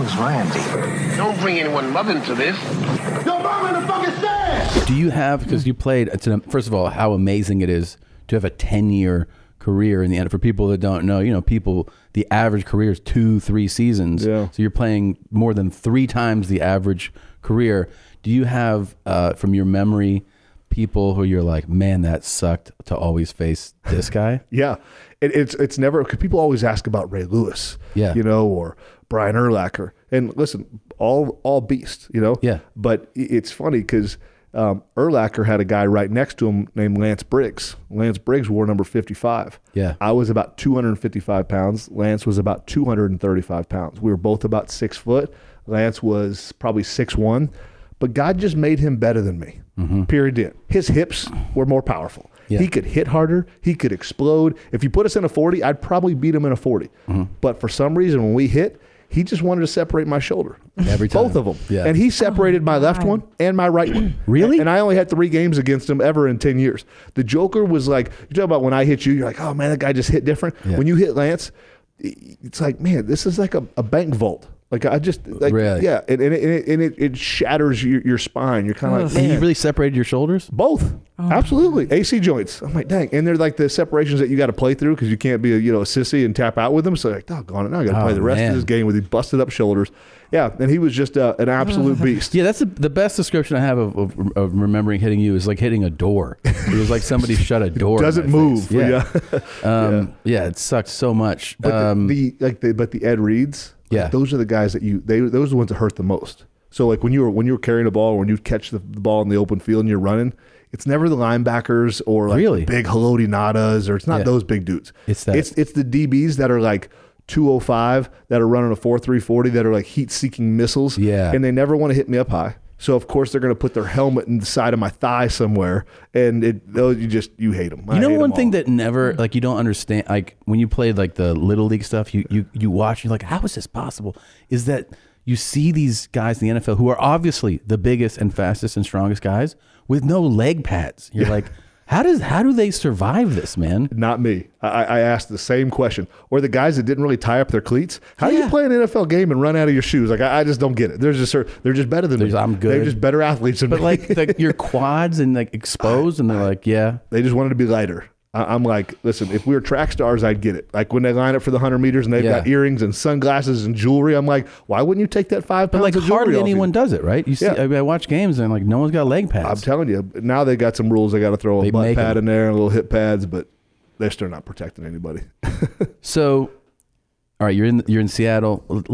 is Randy? Don't bring anyone mother into this. Your mom in the fucking stand! Do you have, because you played, first of all, how amazing it is to have a 10-year career in the end. For people that don't know, the average career is 2-3 seasons. Yeah. So you're playing more than 3 times the average career. Do you have, from your memory, people who you're like, man, that sucked to always face this guy? Yeah. It's never, because people always ask about Ray Lewis, or Brian Urlacher. And listen, all beasts, Yeah. But it's funny because Urlacher had a guy right next to him named Lance Briggs. Lance Briggs wore number 55. Yeah. I was about 255 pounds. Lance was about 235 pounds. We were both about 6 foot. Lance was probably 6'1", but God just made him better than me. Period. End. His hips were more powerful. Yeah. He could hit harder. He could explode. If you put us in a 40, I'd probably beat him in a 40. But for some reason, when we hit, he just wanted to separate my shoulder. Every time. Both of them. Yeah. And he separated my left one and my right one. Really? And I only had 3 games against him ever in 10 years. The Joker was like, you talk about when I hit you, you're like, oh man, that guy just hit different. Yeah. When you hit Lance, it's like, man, this is like a bank vault. Like I just, like, Really? yeah, and it shatters your spine. You're kind of like, And man. you really separated your shoulders? Both. Absolutely. AC joints. I'm like, dang. And they're like the separations that you got to play through because you can't be a sissy and tap out with them. So like, doggone it. Now I got to play the rest of this game with these busted up shoulders. Yeah. And he was just an absolute beast. Yeah, that's the best description I have of remembering hitting you is like hitting a door. It was like somebody shut a door. Doesn't in my move. face. Yeah. Yeah, it sucked so much. But the Ed Reeds, Yeah. those are the guys that those are the ones that hurt the most. So like when you were carrying the ball or when you catch the ball in the open field and you're running, it's never the linebackers or like Really? big Haloti Nadas, or it's not those big dudes. It's that. It's the DBs that are like 205 that are running a 4.340 that are like heat-seeking missiles. Yeah. And they never want to hit me up high. So of course they're going to put their helmet in the side of my thigh somewhere, and you hate them. One thing that never, like, you don't understand, like when you played like the little league stuff, you watch and you're like, how is this possible? Is that you see these guys in the NFL who are obviously the biggest and fastest and strongest guys with no leg pads. You're like, how do they survive this, man? Not me. I asked the same question. Or the guys that didn't really tie up their cleats. How do you play an NFL game and run out of your shoes? Like I just don't get it. They're just better than me. I'm good. They're just better athletes than me. But like your quads and like exposed, and they're like, yeah. They just wanted to be lighter. I'm like, listen, if we were track stars, I'd get it. Like when they line up for the 100 meters and they've got earrings and sunglasses and jewelry, I'm like, why wouldn't you take that 5 pounds But like of jewelry hardly off anyone you? does it, right? You see, I watch games and like no one's got leg pads. I'm telling you, now they got some rules. They got to throw a butt pad in there and little hip pads, but they're still not protecting anybody. So, all right, you're in Seattle.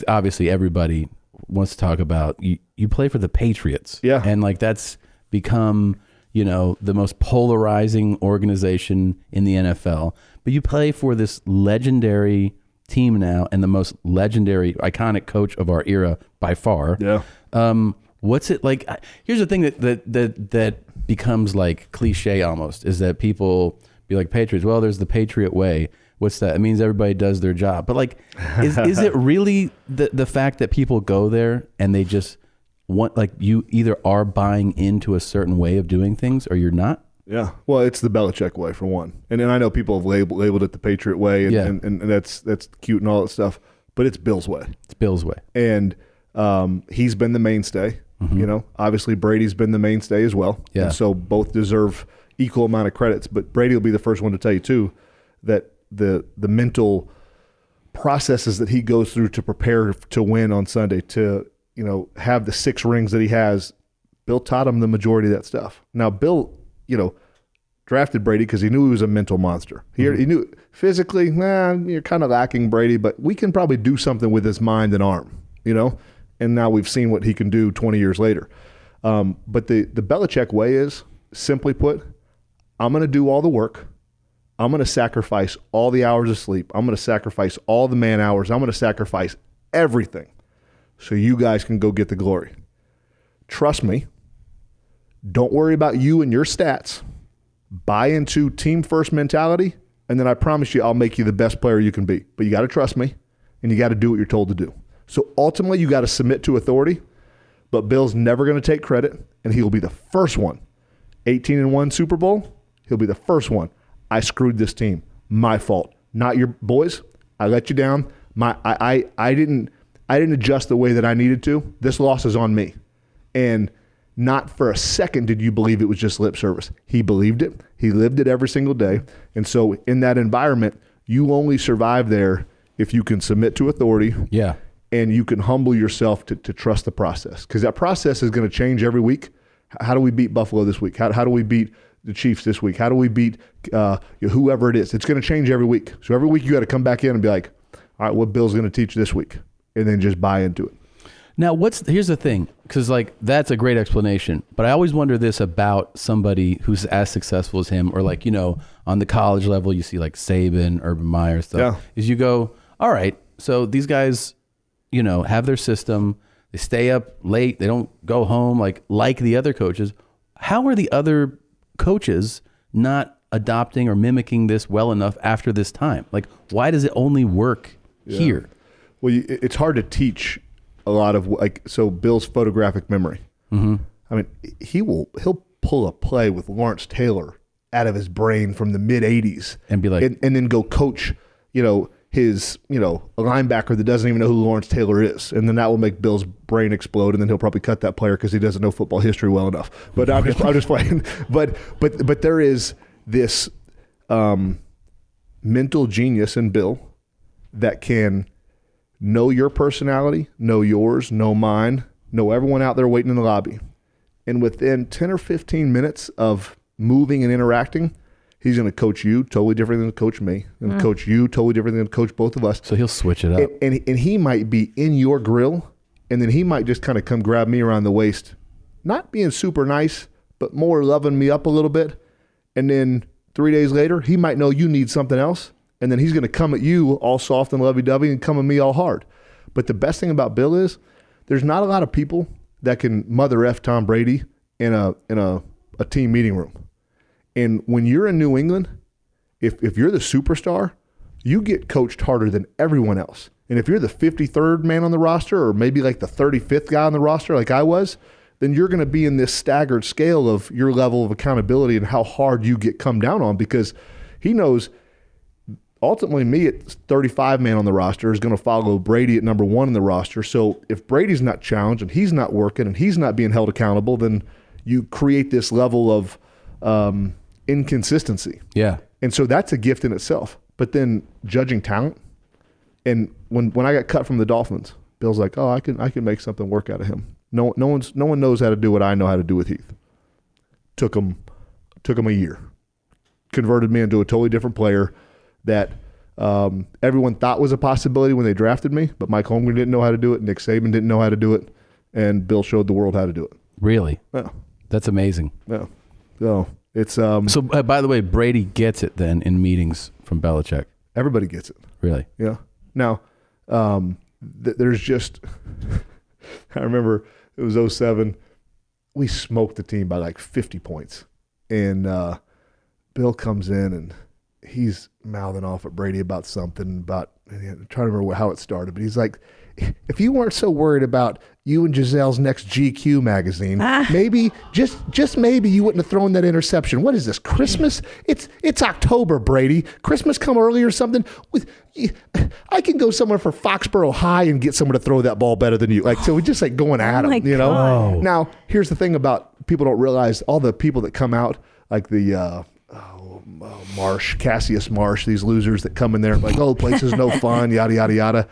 Obviously everybody wants to talk about you play for the Patriots. Yeah. And like that's become, the most polarizing organization in the NFL. But you play for this legendary team now and the most legendary, iconic coach of our era by far. Yeah. What's it like? Here's the thing that becomes like cliche almost, is that people be like, Patriots, well, there's the Patriot way. What's that? It means everybody does their job. But like, is it really the fact that people go there and they just want, like, you either are buying into a certain way of doing things or you're not? Yeah. Well, it's the Belichick way for one. And then I know people have labeled it the Patriot way and that's cute and all that stuff, but it's Bill's way. It's Bill's way. And he's been the mainstay. Obviously Brady's been the mainstay as well. Yeah. And so both deserve equal amount of credits, but Brady will be the first one to tell you too that the mental processes that he goes through to prepare to win on Sunday, to have the 6 rings that he has, Bill taught him the majority of that stuff. Now Bill, drafted Brady because he knew he was a mental monster. He knew physically, you're kind of lacking, Brady, but we can probably do something with his mind and arm, and now we've seen what he can do 20 years later. But the Belichick way is, simply put, I'm going to do all the work. I'm going to sacrifice all the hours of sleep. I'm going to sacrifice all the man hours. I'm going to sacrifice everything so you guys can go get the glory. Trust me. Don't worry about you and your stats. Buy into team first mentality, and then I promise you I'll make you the best player you can be. But you got to trust me, and you got to do what you're told to do. So ultimately, you got to submit to authority, but Bill's never going to take credit, and he'll be the first one. 18-1 Super Bowl, he'll be the first one. I screwed this team. My fault. Not your boys. I let you down. I didn't I didn't adjust the way that I needed to. This loss is on me. And not for a second did you believe it was just lip service. He believed it. He lived it every single day. And so in that environment, you only survive there if you can submit to authority. Yeah. And you can humble yourself to trust the process. Because that process is going to change every week. How do we beat Buffalo this week? How do we beat the Chiefs this week? How do we beat whoever it is? It's going to change every week. So every week you got to come back in and be like, all right, what Bill's going to teach this week? And then just buy into it. Now, here's the thing, because like that's a great explanation, but I always wonder this about somebody who's as successful as him, or like, you know, on the college level, you see like Saban, Urban Meyer stuff. Is you go, all right, so these guys, you know, have their system, they stay up late, they don't go home like the other coaches. How are the other coaches not adopting or mimicking this well enough after this time? Like, why does it only work here? Well, it's hard to teach a lot of, like, so Bill's photographic memory. Mm-hmm. I mean, he'll pull a play with Lawrence Taylor out of his brain from the mid '80s and be like, and then go coach, you know, his, you know, a linebacker that doesn't even know who Lawrence Taylor is, and then that will make Bill's brain explode, and then he'll probably cut that player because he doesn't know football history well enough. But I'm just playing. But there is this mental genius in Bill that can know your personality, know yours, know mine, know everyone out there waiting in the lobby. And within 10 or 15 minutes of moving and interacting, he's going to coach you totally different than coach me, and coach you totally different than coach both of us. So he'll switch it up. And he might be in your grill, and then he might just kind of come grab me around the waist, not being super nice, but more loving me up a little bit. And then 3 days later, he might know you need something else. And then he's going to come at you all soft and lovey-dovey and come at me all hard. But the best thing about Bill is there's not a lot of people that can mother F Tom Brady in a team meeting room. And when you're in New England, if you're the superstar, you get coached harder than everyone else. And if you're the 53rd man on the roster, or maybe like the 35th guy on the roster like I was, then you're going to be in this staggered scale of your level of accountability and how hard you get come down on, because he knows – ultimately, me at 35 man on the roster is going to follow Brady at number 1 in the roster. So if Brady's not challenged and he's not working and he's not being held accountable, then you create this level of inconsistency. Yeah. And so that's a gift in itself. But then judging talent, and when I got cut from the Dolphins, Bill's like, oh, I can make something work out of him. No one knows how to do what I know how to do with Heath. Took him a year. Converted me into a totally different player that everyone thought was a possibility when they drafted me, but Mike Holmgren didn't know how to do it, Nick Saban didn't know how to do it, and Bill showed the world how to do it. Really? Yeah. That's amazing. Yeah. So it's So by the way, Brady gets it then in meetings from Belichick. Everybody gets it. Really? Yeah. Now, there's just I remember it was 2007. We smoked the team by like 50 points, and Bill comes in and he's mouthing off at Brady about something, about, I'm trying to remember how it started, but he's like, if you weren't so worried about you and Giselle's next GQ magazine, maybe, just maybe you wouldn't have thrown that interception. What is this, Christmas? It's October, Brady. Christmas come early or something? I can go somewhere for Foxborough High and get someone to throw that ball better than you. Like, so we're just like going at him, you know? God. Now, here's the thing about people don't realize, all the people that come out, like the Cassius Marsh, these losers that come in there like, oh, place is no fun, yada, yada, yada.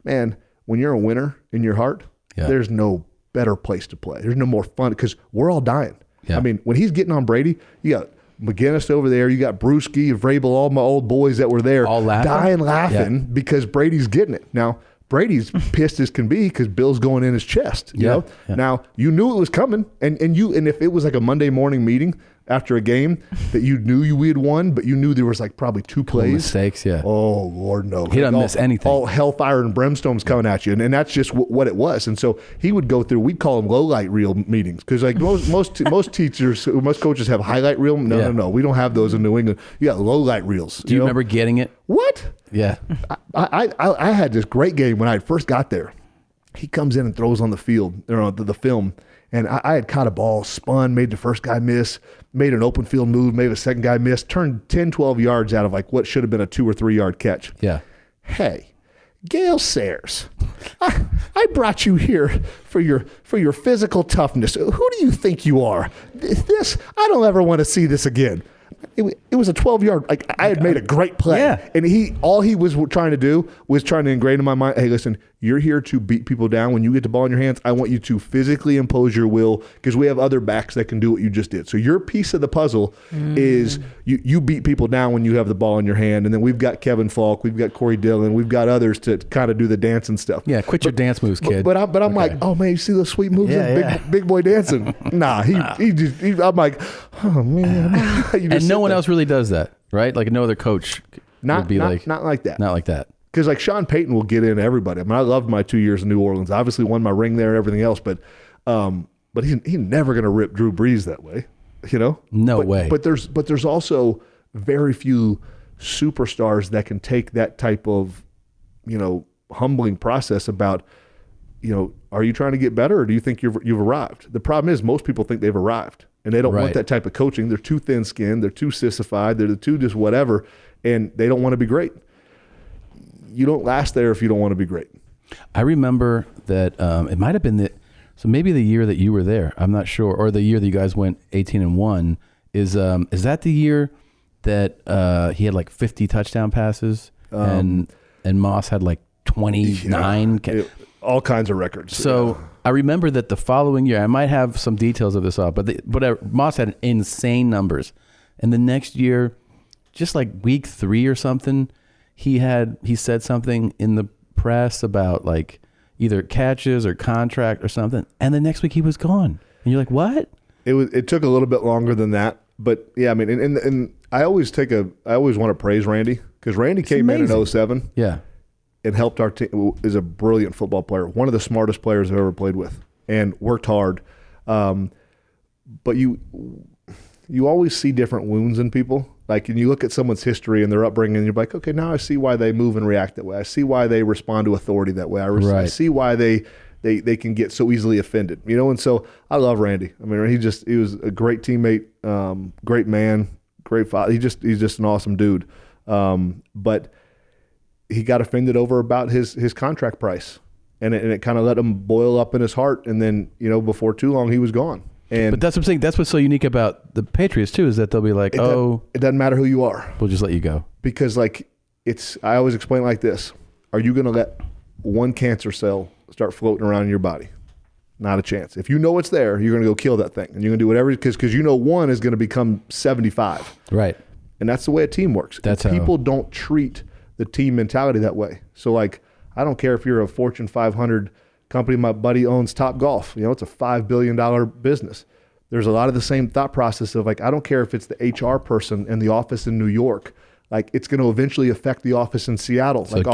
Man, when you're a winner in your heart, there's no better place to play. There's no more fun, because we're all dying. Yeah. I mean, when he's getting on Brady, you got McGinnis over there, you got Brewski, Vrabel, all my old boys that were there, all laughing because Brady's getting it. Now, Brady's pissed as can be because Bill's going in his chest. You know? Yeah. Now, you knew it was coming, and if it was like a Monday morning meeting after a game that you knew we had won, but you knew there was like probably 2 plays. Mistakes, yeah. Oh, Lord, no. He doesn't miss anything. All hellfire and brimstone's coming at you, and that's just what it was. And so he would go through, we'd call them low-light reel meetings, because like most teachers, most coaches have highlight reel. No. We don't have those in New England. You got low-light reels. Do you remember getting it? What? Yeah. I had this great game when I first got there. He comes in and throws on the field, or the film, and I had caught a ball, spun, made the first guy miss, made an open field move, made a second guy miss, turned 10, 12 yards out of like what should have been a 2 or 3 yard catch. Yeah. Hey, Gale Sayers, I brought you here for your physical toughness. Who do you think you are? This, I don't ever want to see this again. It was a 12-yard. Like, I had made a great play, and all he was trying to do was trying to ingrain in my mind. Hey, listen, you're here to beat people down. When you get the ball in your hands, I want you to physically impose your will, because we have other backs that can do what you just did. So your piece of the puzzle is you beat people down when you have the ball in your hand, and then we've got Kevin Falk, we've got Corey Dillon, we've got others to kind of do the dance and stuff. Yeah, quit your dance moves, kid. But I'm like, oh man, you see those sweet moves? Big boy dancing. Nah, I'm like, oh man. And no one else really does that, right? Like no other coach would be like that. Not like that. Because like Sean Payton will get in everybody. I mean, I loved my 2 years in New Orleans. I obviously won my ring there and everything else, but he's never going to rip Drew Brees that way, you know? No way. But there's also very few superstars that can take that type of, you know, humbling process about, you know, are you trying to get better, or do you think you've arrived? The problem is most people think they've arrived, and they don't want that type of coaching. They're too thin-skinned. They're too sissified. They're too just whatever, and they don't want to be great. You don't last there if you don't want to be great. I remember that it might have been so maybe the year that you were there, I'm not sure, or the year that you guys went 18-1 is that the year that he had like 50 touchdown passes and Moss had like 29, all kinds of records. So I remember that the following year, I might have some details of this off, but Moss had insane numbers, and the next year, just like week 3 or something, he said something in the press about like either catches or contract or something, and the next week he was gone, and you're like, what? It took a little bit longer than that, but yeah, I mean, and I always want to praise Randy, because Randy came in 2007, and helped our team. Is a brilliant football player, one of the smartest players I've ever played with, and worked hard. But you always see different wounds in people. Like, and you look at someone's history and their upbringing, and you're like, okay, now I see why they move and react that way. I see why they respond to authority that way. I see why they can get so easily offended, you know. And so I love Randy. I mean, he was a great teammate, great man, great father. He's just an awesome dude. But he got offended over about his contract price, and it kind of let him boil up in his heart. And then, you know, before too long, he was gone. But that's what I'm saying. That's what's so unique about the Patriots too, is that they'll be like, it doesn't matter who you are. We'll just let you go. Because like I always explain it like this: are you going to let one cancer cell start floating around in your body? Not a chance. If you know it's there, you're going to go kill that thing, and you're going to do whatever, because you know one is going to become 75. Right. And that's the way a team works. People don't treat the team mentality that way. So like, I don't care if you're a Fortune 500 company. My buddy owns Top Golf. You know, it's a $5 billion business. There's a lot of the same thought process of like, I don't care if it's the HR person in the office in New York. Like, it's going to eventually affect the office in Seattle. So like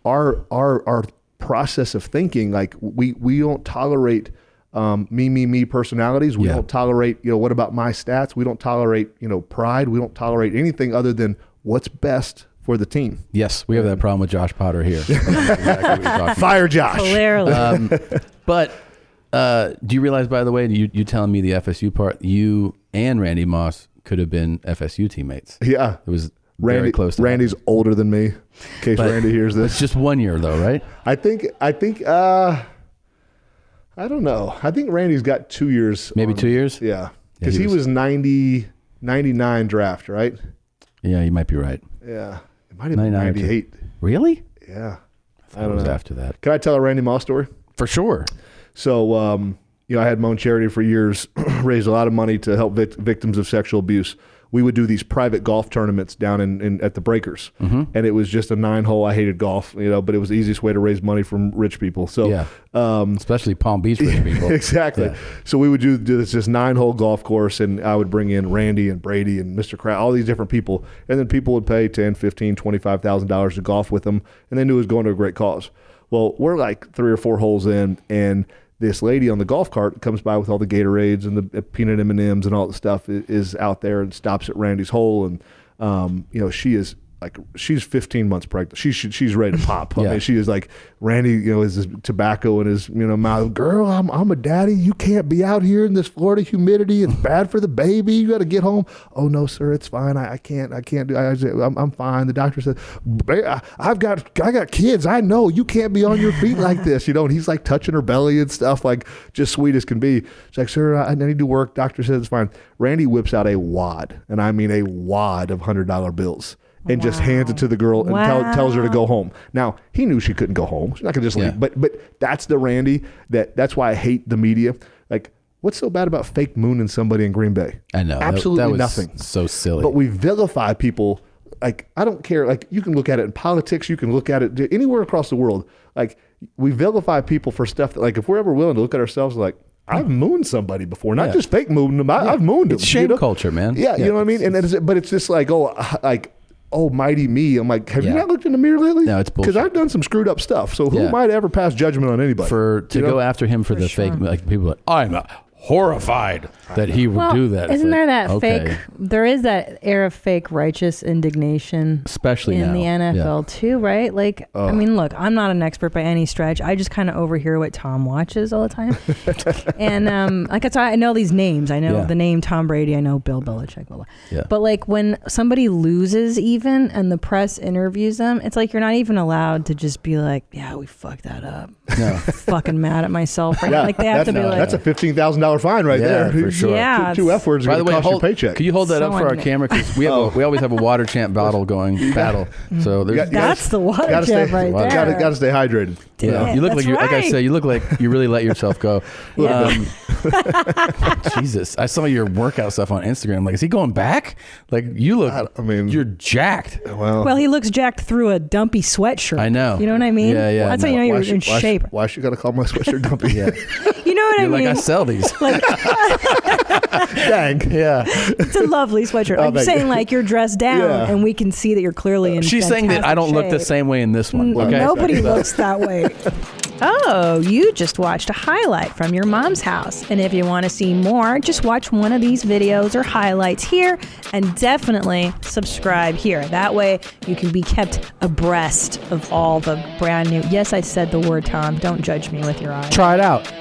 our process of thinking, like we don't tolerate me personalities. We don't tolerate, you know, what about my stats? We don't tolerate, you know, pride. We don't tolerate anything other than what's best for the team. Yes, we have that problem with Josh Potter here. Exactly Fire Josh. Clearly. But do you realize, by the way, you telling me the FSU part, you and Randy Moss could have been FSU teammates. Yeah. It was very close to Randy's happening. older than me, in case Randy hears this. It's just 1 year though, right? I think I don't know. I think Randy's got 2 years. Maybe 2 years? Yeah. Because he was 99 draft, right? Yeah, you might be right. Yeah. It might have been 98. Really? Yeah. I don't know. After that. Can I tell a Randy Moss story? For sure. So, you know, I had my own charity for years, raised a lot of money to help victims of sexual abuse. We would do these private golf tournaments down at the Breakers. Mm-hmm. And it was just a 9-hole. I hated golf, you know, but it was the easiest way to raise money from rich people. So, especially Palm Beach rich people. Exactly. Yeah. So we would do this 9-hole golf course, and I would bring in Randy and Brady and Mr. Kraft, all these different people. And then people would pay $10,000, $15,000, $25,000 to golf with them, and they knew it was going to a great cause. Well, we're like 3 or 4 holes in, and this lady on the golf cart comes by with all the Gatorades and the peanut M&Ms and all the stuff is out there, and stops at Randy's hole. And, you know, she is like she's 15 months pregnant. She's ready to pop. I Yeah. mean, she is like, Randy, is his tobacco in his mouth. Girl, I'm a daddy. You can't be out here in this Florida humidity. It's bad for the baby. You got to get home. Oh no, sir, it's fine. I can't do. I'm fine. The doctor said, I got kids. I know you can't be on your feet like this. And he's like touching her belly and stuff, like just sweet as can be. She's like, sir, I need to work. Doctor says it's fine. Randy whips out a wad, and I mean a wad of $100 bills. And just hands it to the girl and tells her to go home. Now, he knew she couldn't go home. She's not going to just leave. But that's the Randy. That's why I hate the media. Like, what's so bad about fake mooning somebody in Green Bay? I know. Absolutely that was nothing. So silly. But we vilify people. Like, I don't care. Like, you can look at it in politics. You can look at it anywhere across the world. Like, we vilify people for stuff that, like, if we're ever willing to look at ourselves like, I've mooned somebody before, not just fake mooning them. I've mooned them. It's shame culture, man. Yeah, you know what I mean? But it's just like, oh, mighty me. I'm like, have you not looked in the mirror lately? No, it's bullshit. Because I've done some screwed up stuff. So who am I to ever pass judgment on anybody? To go after him for the fake, like people are like, I'm horrified that he would do that. Isn't there that fake? There is that air of fake righteous indignation, especially in now. the NFL too, right? Like, I mean, look, I'm not an expert by any stretch. I just kind of overhear what Tom watches all the time, and like I know these names. I know the name Tom Brady. I know Bill Belichick. Blah, blah. Yeah. But like when somebody loses, even and the press interviews them, it's like you're not even allowed to just be like, "Yeah, we fucked that up." No, fucking mad at myself. Right? Like they have to be like, "That's a $15,000 fine right there." For sure. Yeah, two F words. By the way, cost your paycheck. Can you hold that up for our camera? Because we always have a water champ battle. So that's the water champ right there. Got to stay hydrated. Yeah, you look like like I say, you look like you really let yourself go. Jesus, I saw your workout stuff on Instagram. Like, is he going back? Like, you look. I mean, you're jacked. Well, he looks jacked through a dumpy sweatshirt. I know. You know what I mean? Yeah. That's how you know you're in shape. Why she got to call my sweatshirt dumpy? You know what I mean? Like, I sell these. Like, dang. Yeah. It's a lovely sweatshirt. I'm saying, like, you're dressed down, and we can see that you're clearly in. She's saying that I don't look the same way in this one. Okay? Nobody looks that way. Oh, you just watched a highlight from your mom's house. And if you want to see more, just watch one of these videos or highlights here and definitely subscribe here. That way you can be kept abreast of all the brand new. Yes, I said the word, Tom. Don't judge me with your eyes. Try it out.